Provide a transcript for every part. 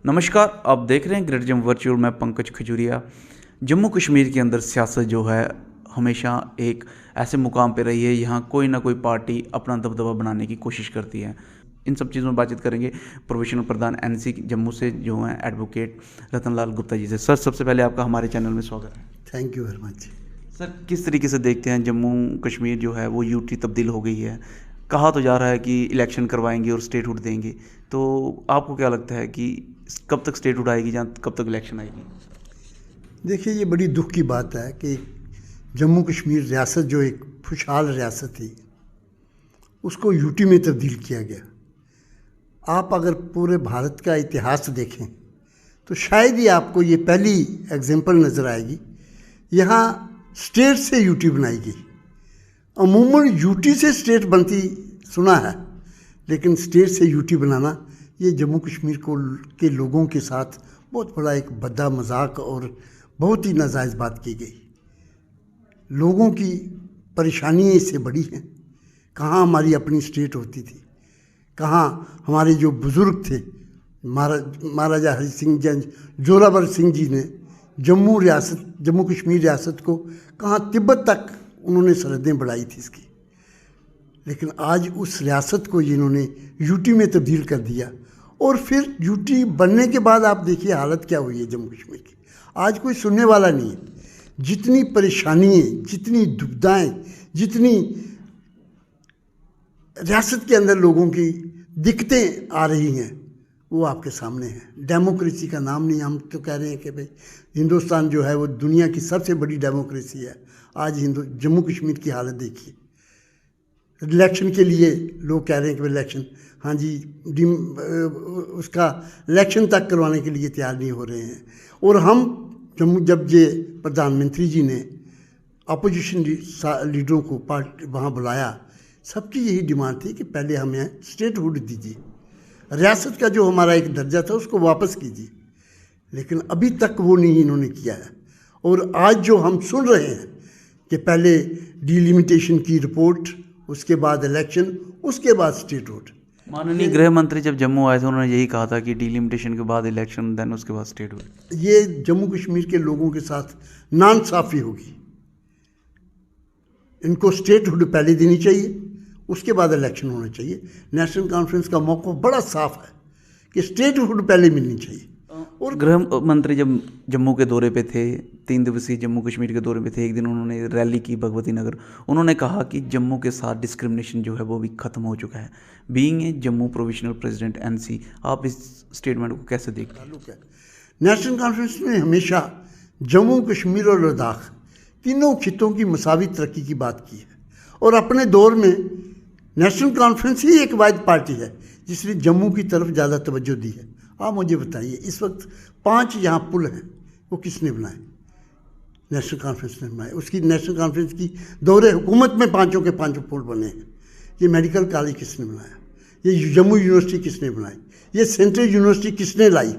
नमस्कार, आप देख रहे हैं ग्रेट जम वर्चुअल। मैं पंकज खजूरिया। जम्मू कश्मीर के अंदर सियासत जो है हमेशा एक ऐसे मुकाम पे रही है, यहाँ कोई ना कोई पार्टी अपना दबदबा बनाने की कोशिश करती है। इन सब चीज़ों में बातचीत करेंगे प्रोविजनल प्रधान एनसी जम्मू से जो हैं एडवोकेट रतन लाल गुप्ता जी से। सर, सबसे पहले आपका हमारे चैनल में स्वागत है। Thank you very much. Sir, किस तरीके से देखते हैं जम्मू कश्मीर जो है वो यूटी तब्दील हो गई है? कहा तो जा रहा है कि इलेक्शन करवाएंगे और स्टेटहुड देंगे, तो आपको क्या लगता है कि कब तक स्टेटहुड आएगी या कब तक इलेक्शन आएगी? देखिए, ये बड़ी दुख की बात है कि जम्मू कश्मीर रियासत जो एक खुशहाल रियासत थी उसको यूटी में तब्दील किया गया। आप अगर पूरे भारत का इतिहास देखें तो शायद ही आपको ये पहली एग्जाम्पल नज़र आएगी। यहाँ स्टेट से यूटी बनाई गई। अमूमन यूटी से स्टेट बनती सुना है, लेकिन स्टेट से यूटी बनाना ये जम्मू कश्मीर के लोगों के साथ बहुत बड़ा एक भद्दा मजाक और बहुत ही नाजायज़ बात की गई। लोगों की परेशानियाँ इससे बड़ी हैं। कहाँ हमारी अपनी स्टेट होती थी, कहाँ हमारे जो बुज़ुर्ग थे, महाराजा हरि सिंह जोरावर सिंह जी ने जम्मू कश्मीर रियासत को कहाँ तिब्बत तक उन्होंने सरहदें बढ़ाई थी इसकी। लेकिन आज उस रियासत को जिन्होंने यूटी में तब्दील कर दिया, और फिर यूटी बनने के बाद आप देखिए हालत क्या हुई है जम्मू कश्मीर की। आज कोई सुनने वाला नहीं है। जितनी परेशानियाँ, जितनी दुविधाएँ, जितनी रियासत के अंदर लोगों की दिक्कतें आ रही हैं वो आपके सामने हैं। डेमोक्रेसी का नाम नहीं। हम तो कह रहे हैं कि भाई हिंदुस्तान जो है वो दुनिया की सबसे बड़ी डेमोक्रेसी है। आज जम्मू कश्मीर की हालत देखिए। इलेक्शन के लिए लोग कह रहे हैं कि इलेक्शन, हाँ जी, उसका इलेक्शन तक करवाने के लिए तैयार नहीं हो रहे हैं। और हम जब ये प्रधानमंत्री जी ने अपोजिशन लीडरों को वहाँ बुलाया, सबकी यही डिमांड थी कि पहले हमें स्टेटहुड दीजिए, रियासत का जो हमारा एक दर्जा था उसको वापस कीजिए। लेकिन अभी तक वो नहीं इन्होंने किया है। और आज जो हम सुन रहे हैं कि पहले डिलिमिटेशन की रिपोर्ट, उसके बाद इलेक्शन, उसके बाद स्टेटहुड। माननीय गृह मंत्री जब जम्मू आए थे उन्होंने यही कहा था कि डिलिमिटेशन के बाद इलेक्शन, देन उसके बाद स्टेटहुड। ये जम्मू कश्मीर के लोगों के साथ नाइंसाफ़ी होगी। इनको स्टेटहुड पहले देनी चाहिए, उसके बाद इलेक्शन होना चाहिए। नेशनल कॉन्फ्रेंस का मौका बड़ा साफ है कि स्टेटहुड पहले मिलनी चाहिए। और गृह मंत्री जब जम्मू के दौरे पे थे, 3 दिवसीय जम्मू कश्मीर के दौरे पे थे, एक दिन उन्होंने रैली की भगवती नगर। उन्होंने कहा कि जम्मू के साथ डिस्क्रिमिनेशन जो है वो भी ख़त्म हो चुका है। Being a Jammu provisional president NC, आप इस स्टेटमेंट को कैसे देखते हैं? नेशनल कॉन्फ्रेंस ने हमेशा जम्मू कश्मीर और लद्दाख तीनों खित्तों की मसावी तरक्की की बात की है। और अपने दौर में नेशनल कॉन्फ्रेंस ही एक वाहिद पार्टी है जिसने जम्मू की तरफ ज़्यादा तवज्जो दी है। आप मुझे बताइए, इस वक्त 5 यहाँ पुल हैं, वो किसने बनाए? नेशनल कॉन्फ्रेंस ने बनाए। उसकी नेशनल कॉन्फ्रेंस की दौरे हुकूमत में 5 के 5 पुल बने हैं। ये मेडिकल कॉलेज किसने बनाया? ये जम्मू यूनिवर्सिटी किसने बनाई? ये सेंट्रल यूनिवर्सिटी किसने लाई?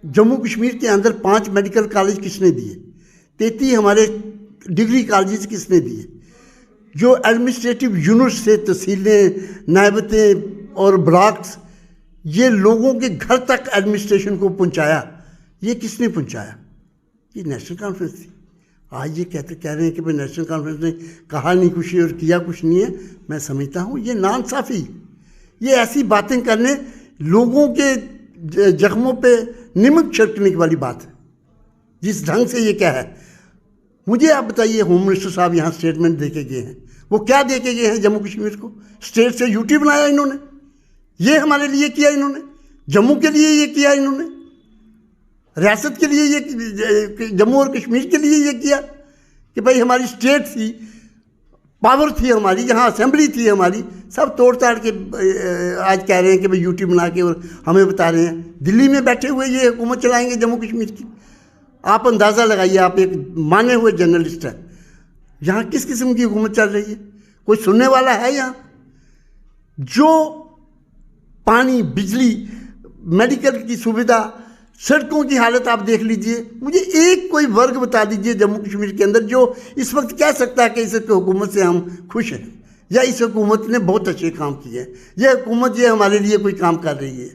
जम्मू कश्मीर के अंदर 5 मेडिकल कॉलेज किसने दिए? 33 हमारे डिग्री कॉलेज किसने दिए? जो एडमिनिस्ट्रेटिव यूनिट्स से तहसीलें, नायबतें और ब्लॉक्स, ये लोगों के घर तक एडमिनिस्ट्रेशन को पहुंचाया, ये किसने पहुंचाया? ये नेशनल कॉन्फ्रेंस थी। आज ये कह रहे हैं कि भाई नेशनल कॉन्फ्रेंस ने कहा नहीं कुछ और किया कुछ नहीं है। मैं समझता हूँ ये नाइंसाफ़ी, ये ऐसी बातें करने, लोगों के जख्मों पे नमक छिड़कने वाली बात है। जिस ढंग से ये क्या है, मुझे आप बताइए, होम मिनिस्टर साहब यहाँ स्टेटमेंट दे के गए हैं, वो क्या दे के गए हैं जम्मू कश्मीर को? स्टेट से यूटी बनाया इन्होंने, ये हमारे लिए किया इन्होंने, जम्मू के लिए ये किया इन्होंने, रियासत के लिए ये, जम्मू और कश्मीर के लिए ये किया कि भाई हमारी स्टेट थी, पावर थी हमारी, यहाँ असेंबली थी हमारी, सब तोड़ ताड़ के आज कह रहे हैं कि भाई यूटी बना के और हमें बता रहे हैं दिल्ली में बैठे हुए ये हुकूमत चलाएंगे जम्मू कश्मीर की। आप अंदाज़ा लगाइए, आप एक माने हुए जर्नलिस्ट हैं, यहाँ किस किस्म की हुकूमत चल रही है? कोई सुनने वाला है यहाँ? जो पानी, बिजली, मेडिकल की सुविधा, सड़कों की हालत आप देख लीजिए। मुझे एक कोई वर्ग बता दीजिए जम्मू कश्मीर के अंदर जो इस वक्त कह सकता है कि इस हुकूमत से हम खुश हैं। या इस हुकूमत ने बहुत अच्छे काम किए हैं, यह हुकूमत ये हमारे लिए कोई काम कर रही है।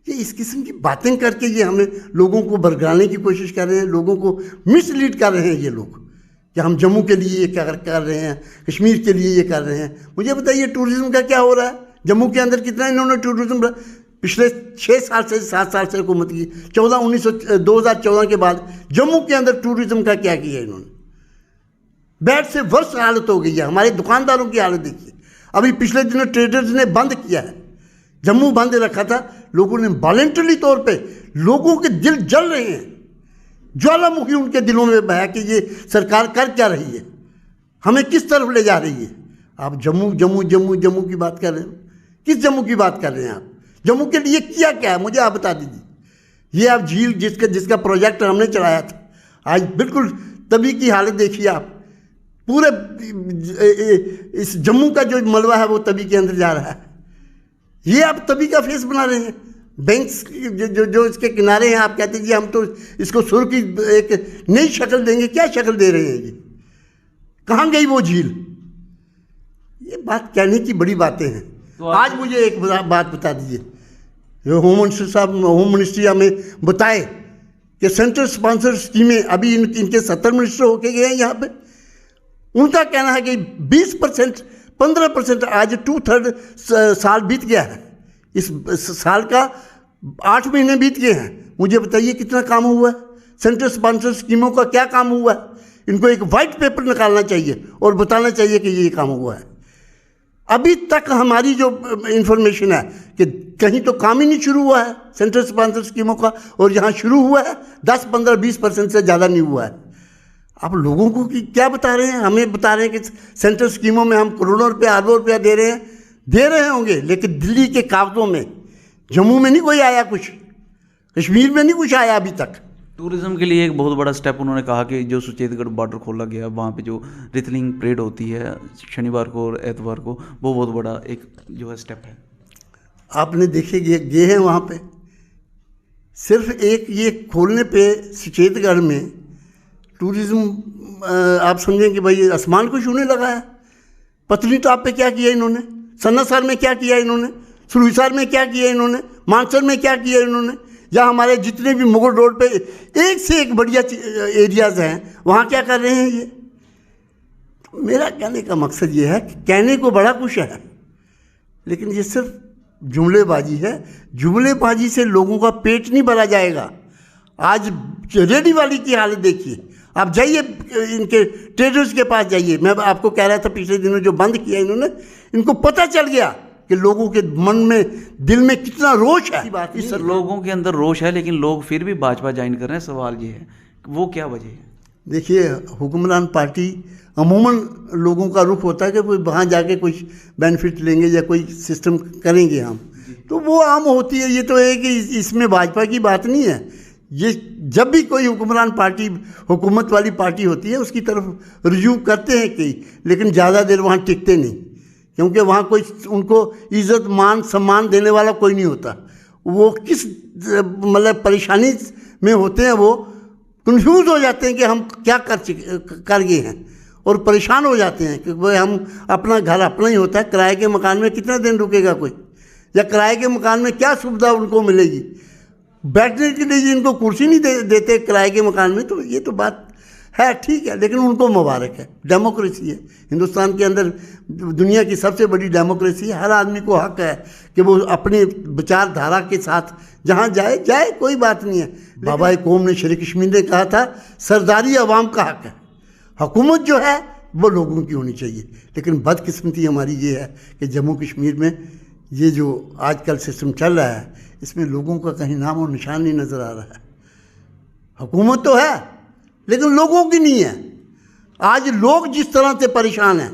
कि इस किस्म की बातें करके ये हमें लोगों को भड़काने की कोशिश कर रहे हैं, लोगों को मिसलीड कर रहे हैं ये लोग कि हम जम्मू के लिए ये क्या कर रहे हैं, कश्मीर के लिए ये कर रहे हैं। मुझे बताइए टूरिज़्म का क्या हो रहा है जम्मू के अंदर? कितना इन्होंने टूरिज़्म पिछले 6 साल से 7 साल से हुकूमत की, 2014 के बाद जम्मू के अंदर टूरिज़्म का क्या किया इन्होंने? बैड से वर्ष हालत हो गई है। हमारे दुकानदारों की हालत देखिए। अभी पिछले दिनों ट्रेडर्स ने बंद किया है, जम्मू बंद रखा था, लोगों ने वॉलंटरी तौर पे, लोगों के दिल जल रहे हैं, ज्वालामुखी उनके दिलों में बहा कि ये सरकार कर क्या रही है, हमें किस तरफ ले जा रही है। आप जम्मू जम्मू जम्मू जम्मू की बात कर रहे हैं, किस जम्मू की बात कर रहे हैं आप? जम्मू के लिए किया क्या है मुझे आप बता दीजिए। ये आप झील जिसका प्रोजेक्ट हमने चलाया था, आज बिल्कुल तभी की हालत देखिए आप। पूरे इस जम्मू का जो मलबा है वो तभी के अंदर जा रहा है। ये आप तभी का फेस बना रहे हैं। बैंक्स जो इसके किनारे हैं, आप कहते हैं जी हम तो इसको सुर की एक नई शक्ल देंगे। क्या शक्ल दे रहे हैं ये? कहाँ गई वो झील? ये बात कहने की बड़ी बातें हैं। तो आज मुझे एक बात बता दीजिए, जो होम मिनिस्टर साहब होम मिनिस्ट्री हमें बताए कि सेंट्रल स्पॉन्सर स्कीमें, अभी इनके 70 मिनिस्टर होके गए हैं यहाँ पे, उनका कहना है कि 20%, 15%, आज 2/3 साल बीत गया है, इस साल का 8 महीने बीत गए हैं। मुझे बताइए कितना काम हुआ है? सेंट्रल स्पॉन्सर स्कीमों का क्या काम हुआ है? इनको एक वाइट पेपर निकालना चाहिए और बताना चाहिए कि ये काम हुआ है। अभी तक हमारी जो इंफॉर्मेशन है कि कहीं तो काम ही नहीं शुरू हुआ है सेंट्रल स्पॉन्सर स्कीमों का, और यहाँ शुरू हुआ है 10, 15, 20% से ज़्यादा नहीं हुआ है। आप लोगों को क्या बता रहे हैं? हमें बता रहे हैं कि सेंट्रल स्कीमों में हम करोड़ों रुपया, अरबों रुपया दे रहे होंगे, लेकिन दिल्ली के कागजों में, जम्मू में नहीं कोई आया कुछ, कश्मीर में नहीं कुछ आया अभी तक। टूरिज्म के लिए एक बहुत बड़ा स्टेप उन्होंने कहा कि जो सुचेतगढ़ बॉर्डर खोला गया, वहाँ पे जो रिथलिंग परेड होती है शनिवार को और एतवार को, वो बहुत बड़ा एक जो है स्टेप है। आपने देखे गए हैं वहाँ पे, सिर्फ एक ये खोलने पे सुचेतगढ़ में टूरिज़्म आप समझें कि भाई आसमान को छूने लगा है। पत्नीटॉप पे क्या किया इन्होंने, सन्नासर में क्या किया इन्होंने, सुरहिसार में क्या किया इन्होंने, मानसर में क्या किया इन्होंने, या हमारे जितने भी मुगल रोड पे एक से एक बढ़िया एरियाज़ हैं, वहाँ क्या कर रहे हैं ये? तो मेरा कहने का मकसद ये है कि कहने को बड़ा कुछ है, लेकिन ये सिर्फ जुमलेबाजी है। जुमलेबाजी से लोगों का पेट नहीं भरा जाएगा। आज रेडी वाली की हालत देखिए, आप जाइए इनके ट्रेडर्स के पास जाइए। मैं आपको कह रहा था पिछले दिनों जो बंद किया इन्होंने, इनको पता चल गया कि लोगों के मन में, दिल में कितना रोष है। बात इस लोगों के अंदर रोष है, लेकिन लोग फिर भी भाजपा ज्वाइन कर रहे हैं। सवाल ये है वो क्या वजह है? देखिए, हुक्मरान पार्टी अमूमन लोगों का रुख होता है कि कोई वहाँ जाके कुछ बेनिफिट लेंगे या कोई सिस्टम करेंगे हम, तो वो आम होती है। ये तो है कि इसमें भाजपा की बात नहीं है। ये जब भी कोई हुक्मरान पार्टी, हुकूमत वाली पार्टी होती है, उसकी तरफ रुजू करते हैं कई, लेकिन ज़्यादा देर वहाँ टिकते नहीं, क्योंकि वहाँ कोई उनको इज़्ज़त मान सम्मान देने वाला कोई नहीं होता। वो किस मतलब परेशानी में होते हैं, वो कंफ्यूज हो जाते हैं कि हम क्या कर गए हैं, और परेशान हो जाते हैं कि भाई हम, अपना घर अपना ही होता है, किराए के मकान में कितना दिन रुकेगा कोई, या किराए के मकान में क्या सुविधा उनको मिलेगी? बैठने के लिए इनको कुर्सी नहीं देते किराए के मकान में। तो ये तो बात है, ठीक है, लेकिन उनको मुबारक है, डेमोक्रेसी है हिंदुस्तान के अंदर, दुनिया की सबसे बड़ी डेमोक्रेसी है। हर आदमी को हक है कि वो अपनी विचारधारा के साथ जहाँ जाए, कोई बात नहीं है। बाबा कौम ने, शेर कश्मीर ने कहा था, सरदारी अवाम का हक है, हुकूमत जो है वो लोगों की होनी चाहिए। लेकिन बदकिस्मती हमारी ये है कि जम्मू कश्मीर में ये जो आजकल सिस्टम चल रहा है, इसमें लोगों का कहीं नाम और निशान नहीं नज़र आ रहा है। हुकूमत तो है, लेकिन लोगों की नहीं है। आज लोग जिस तरह से परेशान हैं,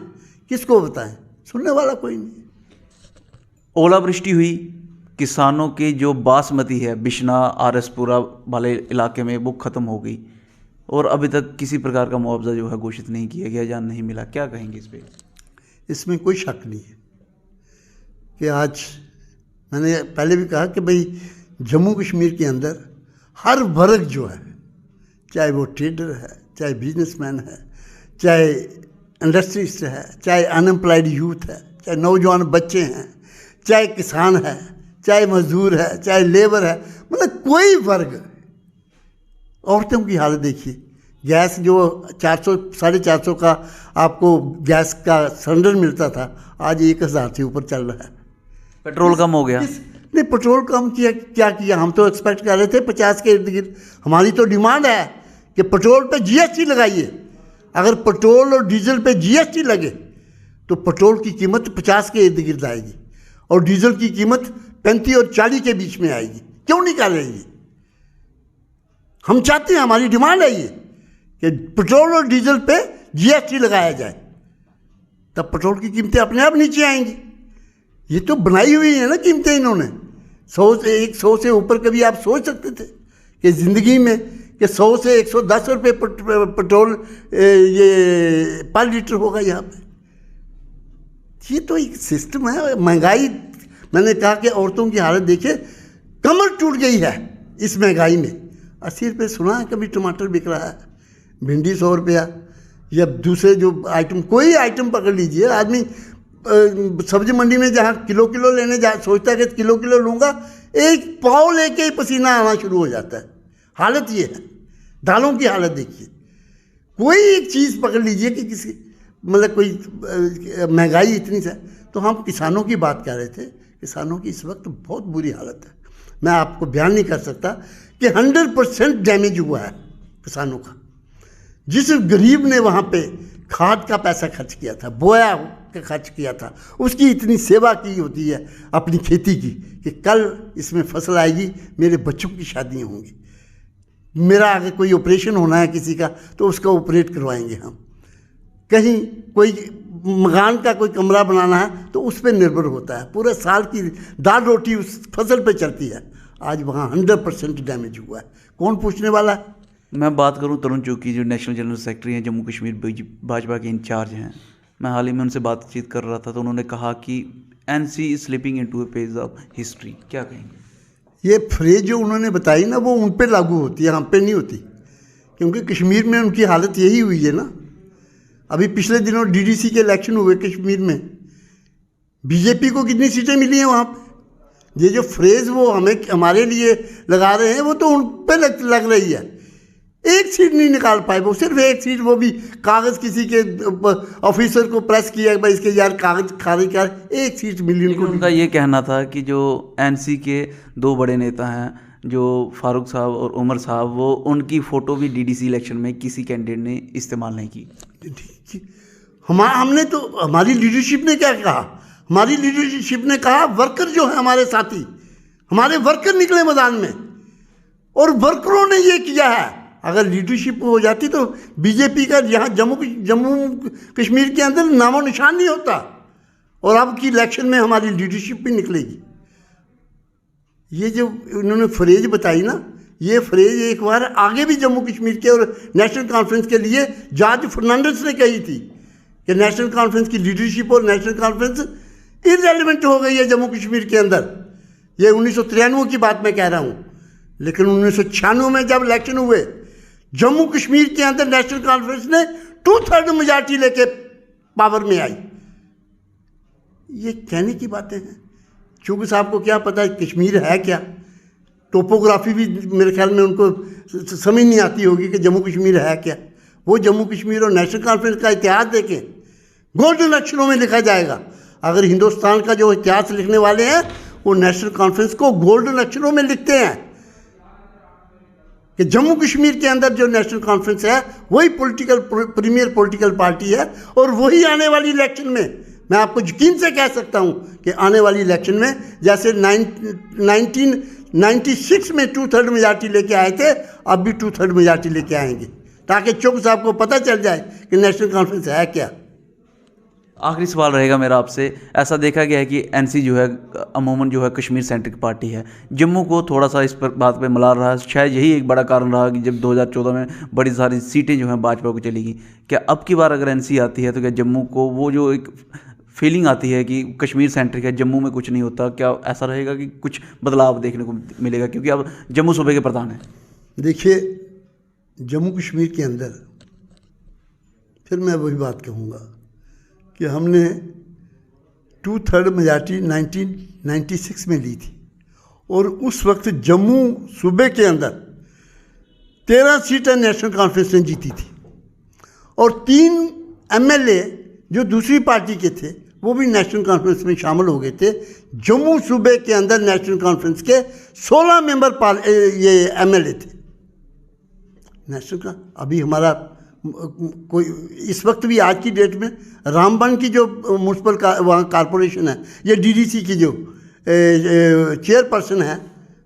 किसको बताएं? सुनने वाला कोई नहीं। ओलावृष्टि हुई, किसानों की जो बासमती है बिशना आरएसपुरा वाले इलाके में, वो ख़त्म हो गई, और अभी तक किसी प्रकार का मुआवजा जो है घोषित नहीं किया गया या नहीं मिला। क्या कहेंगे इस पर? इसमें कोई शक नहीं है कि आज, मैंने पहले भी कहा कि भाई जम्मू कश्मीर के अंदर हर वर्ग जो है, चाहे वो ट्रेडर है, चाहे बिजनेसमैन है, चाहे इंडस्ट्रिस्ट है, चाहे अनएम्प्लॉयड यूथ है, चाहे नौजवान बच्चे हैं, चाहे किसान है, चाहे मजदूर है, चाहे लेबर है, मतलब कोई वर्ग। औरतों की हालत देखिए, गैस जो 400 450 का आपको गैस का सिलेंडर मिलता था, आज 1000 से ऊपर चल रहा है। पेट्रोल कम हो गया। नहीं, पेट्रोल कम किया, क्या किया? हम तो एक्सपेक्ट कर रहे थे 50 के इर्द गिर्द। हमारी तो डिमांड है कि पेट्रोल पे जीएसटी लगाइए। अगर पेट्रोल और डीजल पे जीएसटी लगे तो पेट्रोल की कीमत 50 के इर्द गिर्द आएगी और डीजल की कीमत 35 और 40 के बीच में आएगी। क्यों निकालेंगे? हम चाहते हैं, हमारी डिमांड है ये कि पेट्रोल और डीजल पे जीएसटी लगाया जाए, तब पेट्रोल की कीमतें अपने आप नीचे आएंगी। ये तो बनाई हुई है ना कीमतें इन्होंने। 100 से ऊपर कभी आप सोच सकते थे कि ज़िंदगी में कि 100 से 110 रुपये पेट्रोल ये पर लीटर होगा यहाँ पे? ये तो एक सिस्टम है। महंगाई, मैंने कहा कि औरतों की हालत देखिए, कमर टूट गई है इस महंगाई में। 80 रुपये सुना है कभी टमाटर बिक रहा है, भिंडी 100 रुपया, या दूसरे जो आइटम, कोई आइटम पकड़ लीजिए। आदमी सब्जी मंडी में जहाँ किलो किलो लेने जा सोचता है कि किलो किलो लूँगा, एक पाव लेके ही पसीना आना शुरू हो जाता है। हालत ये है। दालों की हालत देखिए, कोई एक चीज़ पकड़ लीजिए कि किसी मतलब कोई महंगाई इतनी है। तो हम किसानों की बात कर रहे थे, किसानों की इस वक्त बहुत बुरी हालत है। मैं आपको बयान नहीं कर सकता कि 100% डैमेज हुआ है किसानों का। जिस गरीब ने वहाँ पे खाद का पैसा खर्च किया था, बोया का खर्च किया था, उसकी इतनी सेवा की होती है अपनी खेती की कि कल इसमें फसल आएगी, मेरे बच्चों की शादियाँ होंगी, मेरा अगर कोई ऑपरेशन होना है किसी का तो उसका ऑपरेट करवाएंगे हम, कहीं कोई मकान का कोई कमरा बनाना है तो उस पर निर्भर होता है। पूरे साल की दाल रोटी उस फसल पे चलती है। आज वहाँ 100% डैमेज हुआ है। कौन पूछने वाला है? मैं बात करूं तरुण चौकी, जो नेशनल जनरल सेक्रेटरी हैं, जम्मू कश्मीर भाजपा के इंचार्ज हैं। मैं हाल ही में उनसे बातचीत कर रहा था तो उन्होंने कहा कि NC is slipping into a page of history. क्या कहेंगे? ये फ्रेज जो उन्होंने बताई ना, वो उन पे लागू होती है, हम पे नहीं होती, क्योंकि कश्मीर में उनकी हालत यही हुई है ना। अभी पिछले दिनों डीडीसी के इलेक्शन हुए कश्मीर में, बीजेपी को कितनी सीटें मिली हैं वहाँ पे? ये जो फ्रेज वो हमारे लिए लगा रहे हैं, वो तो उन पे लग रही है। एक सीट नहीं निकाल पाए वो, सिर्फ एक सीट, वो भी कागज़ किसी के ऑफिसर को प्रेस किया भाई इसके यार कागज़ खारिज कर, एक सीट मिली उनको। उनका ये कहना था कि जो एनसी के 2 बड़े नेता हैं, जो फारूक साहब और उमर साहब, वो उनकी फ़ोटो भी डीडीसी इलेक्शन में किसी कैंडिडेट ने इस्तेमाल नहीं की। हमने तो, हमारी लीडरशिप ने क्या कहा? हमारी लीडरशिप ने कहा वर्कर जो है हमारे साथी, हमारे वर्कर निकले मैदान में और वर्करों ने ये किया है। अगर लीडरशिप हो जाती तो बीजेपी का यहाँ जम्मू कश्मीर के अंदर नामो निशान नहीं होता। और अब की इलेक्शन में हमारी लीडरशिप भी निकलेगी। ये जो उन्होंने फ्रेज बताई ना, ये फ्रेज एक बार आगे भी जम्मू कश्मीर के और नेशनल कॉन्फ्रेंस के लिए जॉर्ज फर्नांडिस ने कही थी कि नेशनल कॉन्फ्रेंस की लीडरशिप और नेशनल कॉन्फ्रेंस इररेलेवेंट हो गई है जम्मू कश्मीर के अंदर। ये 1993 की बात मैं कह रहा हूँ। लेकिन 1996 में जब इलेक्शन हुए, जम्मू कश्मीर के अंदर नेशनल कॉन्फ्रेंस ने 2/3 मेजॉरिटी लेके पावर में आई। ये कहने की बातें हैं। चूँकि साहब को क्या पता है कश्मीर है क्या? टोपोग्राफी भी मेरे ख्याल में उनको समझ नहीं आती होगी कि जम्मू कश्मीर है क्या। वो जम्मू कश्मीर और नेशनल कॉन्फ्रेंस का इतिहास देखें, गोल्डन अक्षरों में लिखा जाएगा। अगर हिंदुस्तान का जो इतिहास लिखने वाले हैं वो नेशनल कॉन्फ्रेंस को गोल्डन अक्षरों में लिखते हैं कि जम्मू कश्मीर के अंदर जो नेशनल कॉन्फ्रेंस है वही प्रीमियर पॉलिटिकल पार्टी है। और वही आने वाली इलेक्शन में, मैं आपको यकीन से कह सकता हूं कि आने वाली इलेक्शन में जैसे 1996 में 2/3 मेजॉरिटी लेके आए थे, अब भी 2/3 मेजॉरिटी लेके आएंगे, ताकि चौक साहब को पता चल जाए कि नेशनल कॉन्फ्रेंस है क्या। आखिरी सवाल रहेगा मेरा आपसे। ऐसा देखा गया है कि एनसी जो है अमूमन जो है कश्मीर सेंट्रिक पार्टी है, जम्मू को थोड़ा सा इस पर बात पे मलाल रहा है। शायद यही एक बड़ा कारण रहा कि जब 2014 में बड़ी सारी सीटें जो हैं भाजपा को चली गई। क्या अब की बार अगर एनसी आती है तो क्या जम्मू को वो जो एक फीलिंग आती है कि कश्मीर सेंट्रिक है, जम्मू में कुछ नहीं होता, क्या ऐसा रहेगा कि कुछ बदलाव देखने को मिलेगा? क्योंकि अब जम्मू सूबे के प्रधान हैं। देखिए, जम्मू कश्मीर के अंदर फिर मैं वही बात कहूँगा कि हमने 2/3 मेजॉरिटी 1996 में ली थी। और उस वक्त जम्मू सूबे के अंदर 13 सीटें नेशनल कॉन्फ्रेंस ने जीती थी और 3 एमएलए जो दूसरी पार्टी के थे वो भी नेशनल कॉन्फ्रेंस में शामिल हो गए थे। जम्मू सूबे के अंदर नेशनल कॉन्फ्रेंस के 16 मेंबर ये एमएलए थे नेशनल का। अभी हमारा कोई इस वक्त भी आज की डेट में रामबन की जो म्यूनसिपल वहाँ कॉरपोरेशन है, ये डीडीसी की जो चेयरपर्सन है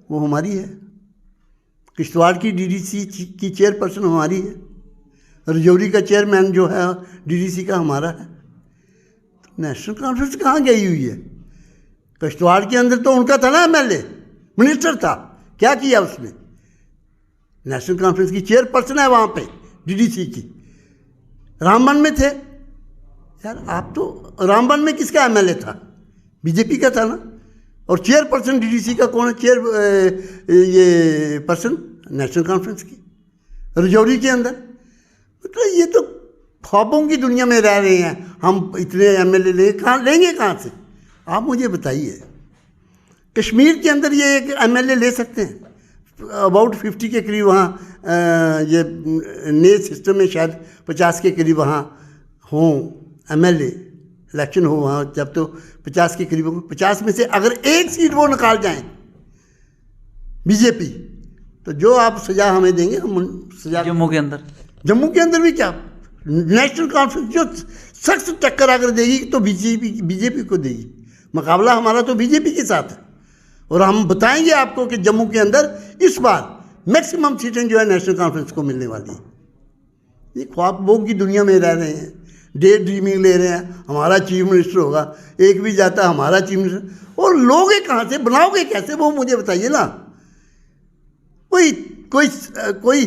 वो हमारी है। किश्तवाड़ की डीडीसी की चेयरपर्सन हमारी है। रजौरी का चेयरमैन जो है डीडीसी का हमारा है। नेशनल कॉन्फ्रेंस कहाँ गई हुई है? किश्तवाड़ के अंदर तो उनका था ना एमएलए, मिनिस्टर था, क्या किया उसने? नेशनल कॉन्फ्रेंस की चेयरपर्सन है वहाँ पे डीडीसी की। रामबन में थे यार आप, तो रामबन में किसका एमएलए था? बीजेपी का था ना। और चेयरपर्सन डीडीसी का कौन है? ये पर्सन नेशनल कॉन्फ्रेंस की रजौरी के अंदर। मतलब ये तो ख्वाबों की दुनिया में रह रहे हैं। हम इतने एमएलए लेंगे कहाँ से? आप मुझे बताइए। कश्मीर के अंदर ये एक एमएलए ले सकते हैं, अबाउट 50 के करीब वहाँ ये नए सिस्टम में शायद 50 के करीब वहाँ हों एमएलए, इलेक्शन हो वहाँ जब, तो 50 के करीब हो। 50 में से अगर एक सीट वो निकाल जाएं बीजेपी, तो जो आप सज़ा हमें देंगे हम सज़ा। जम्मू के अंदर भी क्या नेशनल कॉन्फ्रेंस जो सख्त टक्कर अगर देगी तो बीजेपी को देगी। मुकाबला हमारा तो बीजेपी के साथ है। और हम बताएंगे आपको कि जम्मू के अंदर इस बार मैक्सिमम सीटें जो है नेशनल कॉन्फ्रेंस को मिलने वाली है। ये ख्वाबों की दुनिया में रह रहे हैं, डे ड्रीमिंग ले रहे हैं। हमारा चीफ मिनिस्टर होगा, एक भी जाता है हमारा चीफ मिनिस्टर। और लोगे कहाँ से, बनाओगे कैसे, वो मुझे बताइए ना। कोई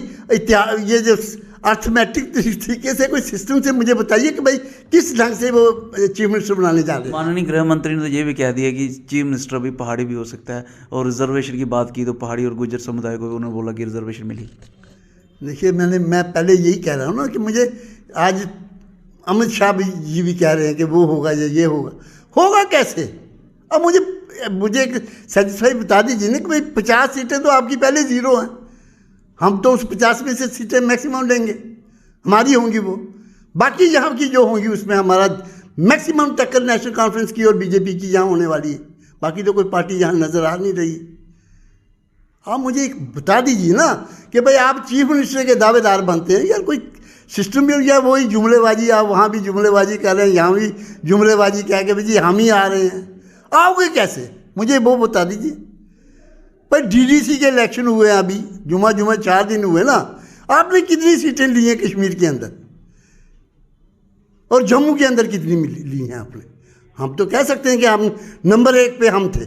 ये जो अर्थमेटिक तरीके से कोई सिस्टम से मुझे बताइए कि भाई किस ढंग से वो चीफ मिनिस्टर बनाने जा रहे हैं। माननीय गृह मंत्री ने तो ये भी कह दिया कि चीफ मिनिस्टर भी पहाड़ी भी हो सकता है। और रिजर्वेशन की बात की तो पहाड़ी और गुज्जर समुदाय को उन्होंने बोला कि रिजर्वेशन मिली। देखिए मैं पहले यही कह रहा हूँ ना कि मुझे आज अमित शाह जी भी कह रहे हैं कि वो होगा या ये होगा कैसे? अब मुझे एक सेटिस्फाई बता दीजिए ना कि भाई 50 सीटें तो आपकी पहले 0 हैं। हम तो उस 50 में से सीटें मैक्सिमम लेंगे, हमारी होंगी वो। बाकी यहाँ की जो होंगी उसमें हमारा मैक्सिमम टक्कर नेशनल कॉन्फ्रेंस की और बीजेपी की यहाँ होने वाली है। बाकी तो कोई पार्टी यहाँ नज़र आ नहीं रही। आप मुझे एक बता दीजिए ना कि भाई आप चीफ मिनिस्टर के दावेदार बनते हैं यार, कोई सिस्टम भी या वही जुमलेबाजी। आप वहाँ भी जुमलेबाजी कर रहे हैं, यहाँ भी जुमलेबाजी कह के भाई जी हम ही आ रहे हैं। आओगे कैसे, मुझे वो बता दीजिए। पर डीडीसी के इलेक्शन हुए हैं अभी, जुमा 4 दिन हुए ना। आपने कितनी सीटें ली हैं कश्मीर के अंदर और जम्मू के अंदर कितनी ली हैं आपने? हम तो कह सकते हैं कि हम नंबर 1 पे हम थे।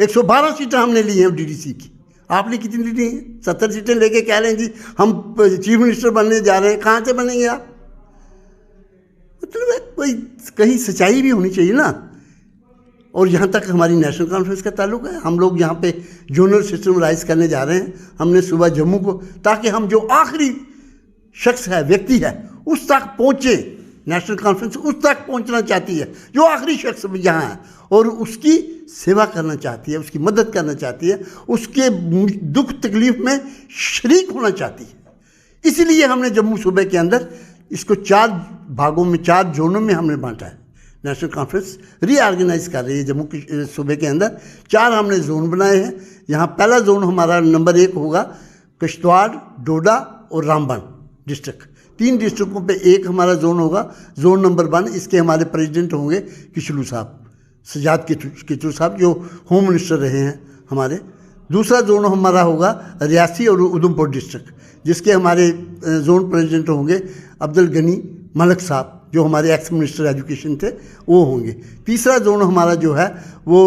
112 सीटें हमने ली हैं डीडीसी की। आपने कितनी ली हैं? 70 सीटें लेके कह रहे हैं जी हम चीफ मिनिस्टर बनने जा रहे हैं। कहाँ से बनेंगे आप? मतलब कोई कहीं सच्चाई भी होनी चाहिए ना। और यहाँ तक हमारी नेशनल कॉन्फ्रेंस का ताल्लुक है, हम लोग यहाँ पे जोनल सिस्टम राइज करने जा रहे हैं। हमने सुबह जम्मू को, ताकि हम जो आखिरी शख्स है, व्यक्ति है, उस तक पहुँचे। नेशनल कॉन्फ्रेंस उस तक पहुँचना चाहती है जो आखिरी शख्स यहाँ है, और उसकी सेवा करना चाहती है, उसकी मदद करना चाहती है, उसके दुख तकलीफ में शरीक होना चाहती है। इसीलिए हमने जम्मू सूबे के अंदर इसको 4 भागों में, 4 जोनों में हमने बांटा है। नेशनल कॉन्फ्रेंस रीऑर्गेनाइज कर रही है जम्मू सूबे के अंदर। 4 हमने जोन बनाए हैं। यहाँ पहला जोन हमारा नंबर 1 होगा किश्तवाड़, डोडा और रामबन डिस्ट्रिक्ट। 3 डिस्ट्रिक्टों पे एक हमारा जोन होगा, जोन नंबर 1। इसके हमारे प्रेसिडेंट होंगे किचलू साहब, सजाद किचलू साहब, जो होम मिनिस्टर रहे हैं हमारे। दूसरा जोन हमारा होगा रियासी और उधमपुर डिस्ट्रिक्ट, जिसके हमारे जोन प्रेसिडेंट होंगे अब्दुल गनी मलिक साहब, जो हमारे एक्स मिनिस्टर एजुकेशन थे, वो होंगे। तीसरा जोन हमारा जो है वो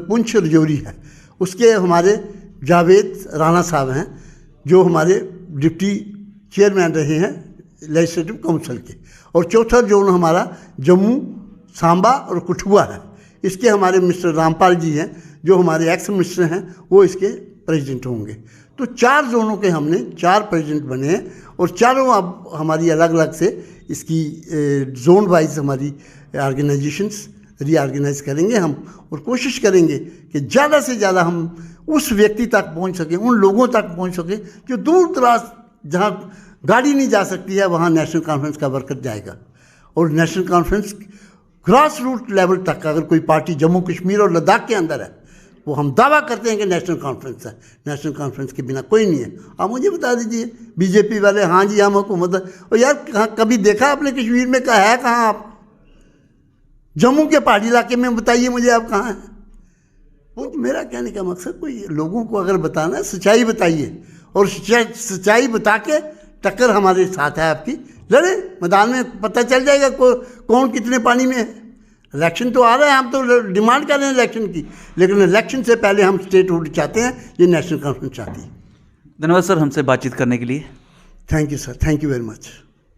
पुंछ रजौरी है, उसके हमारे जावेद राणा साहब हैं, जो हमारे डिप्टी चेयरमैन रहे हैं लेजिस्लेटिव काउंसिल के। और चौथा जोन हमारा जम्मू, सांबा और कठुआ है। इसके हमारे मिस्टर रामपाल जी हैं, जो हमारे एक्स मिनिस्टर हैं, वो इसके प्रेसिडेंट होंगे। तो 4 जोनों के हमने 4 प्रेसिडेंट बने हैं, और चारों अब हमारी अलग अलग से इसकी जोन वाइज हमारी ऑर्गेनाइजेशंस रीऑर्गेनाइज करेंगे हम, और कोशिश करेंगे कि ज़्यादा से ज़्यादा हम उस व्यक्ति तक पहुंच सकें, उन लोगों तक पहुंच सकें जो दूर दराज जहां गाड़ी नहीं जा सकती है, वहां नेशनल कॉन्फ्रेंस का वर्कर जाएगा। और National Conference grass root level तक अगर कोई पार्टी जम्मू कश्मीर और लद्दाख के अंदर है, वो हम दावा करते हैं कि नेशनल कॉन्फ्रेंस है। नेशनल कॉन्फ्रेंस के बिना कोई नहीं है। आप मुझे बता दीजिए, बीजेपी वाले, हाँ जी हम हुकूमत है, और यार कभी देखा आपने कश्मीर में कहा है कहाँ आप? जम्मू के पहाड़ी इलाके में बताइए मुझे आप कहाँ हैं? वो मेरा कहने का मकसद, कोई लोगों को अगर बताना है सच्चाई बताइए, और सच्चाई बता के टक्कर हमारे साथ है आपकी, लड़े मैदान में, पता चल जाएगा कौन कितने पानी में है। इलेक्शन तो आ रहा है, हम तो डिमांड कर रहे हैं इलेक्शन की, लेकिन इलेक्शन से पहले हम स्टेटहुड चाहते हैं, ये नेशनल कॉन्फ्रेंस चाहती है। धन्यवाद सर हमसे बातचीत करने के लिए। Thank you sir, thank you very much.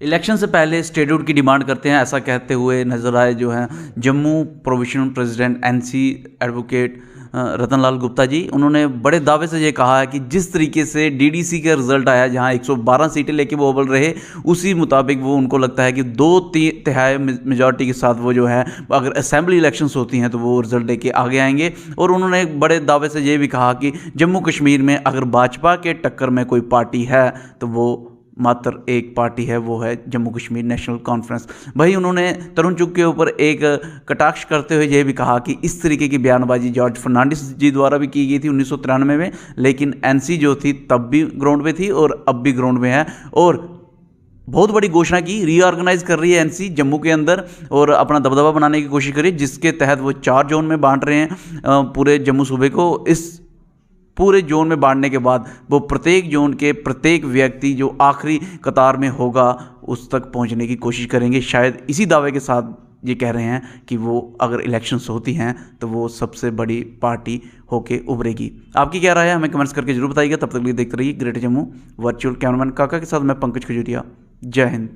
Election से पहले स्टेटहुड की डिमांड करते हैं, ऐसा कहते हुए नजर आए जो हैं Jammu provisional president NC advocate Ratanlal Gupta ji. उन्होंने बड़े दावे से ये कहा है कि जिस तरीके से डीडीसी का रिजल्ट आया, जहां 112 सीटें लेके वो अव्वल रहे, उसी मुताबिक वो उनको लगता है कि 2/3 मेजॉरिटी के साथ वो जो है, अगर असेंबली इलेक्शंस होती हैं तो वो रिजल्ट लेके आगे आएंगे। और उन्होंने बड़े दावे से ये भी कहा कि जम्मू कश्मीर में अगर भाजपा के टक्कर में कोई पार्टी है तो वो मात्र एक पार्टी है, वो है जम्मू कश्मीर नेशनल कॉन्फ्रेंस। वही उन्होंने तरुण चुग के ऊपर एक कटाक्ष करते हुए यह भी कहा कि इस तरीके की बयानबाजी जॉर्ज फर्नांडिस जी द्वारा भी की गई थी 1993 में, लेकिन एनसी जो थी तब भी ग्राउंड पे थी और अब भी ग्राउंड में है, और बहुत बड़ी घोषणा की, रीऑर्गेनाइज कर रही है एनसी जम्मू के अंदर और अपना दबदबा बनाने की कोशिश करी, जिसके तहत वो 4 जोन में बांट रहे हैं पूरे जम्मू सूबे को। इस पूरे जोन में बांटने के बाद वो प्रत्येक जोन के प्रत्येक व्यक्ति जो आखिरी कतार में होगा उस तक पहुंचने की कोशिश करेंगे। शायद इसी दावे के साथ ये कह रहे हैं कि वो अगर इलेक्शंस होती हैं तो वो सबसे बड़ी पार्टी होके उभरेगी। आपकी क्या राय है हमें कमेंट्स करके जरूर बताइएगा। तब तक के लिए देखते रहिए ग्रेटर जम्मू वर्चुअल। कैमरामैन काका के साथ मैं पंकज खजूरिया। जय हिंद।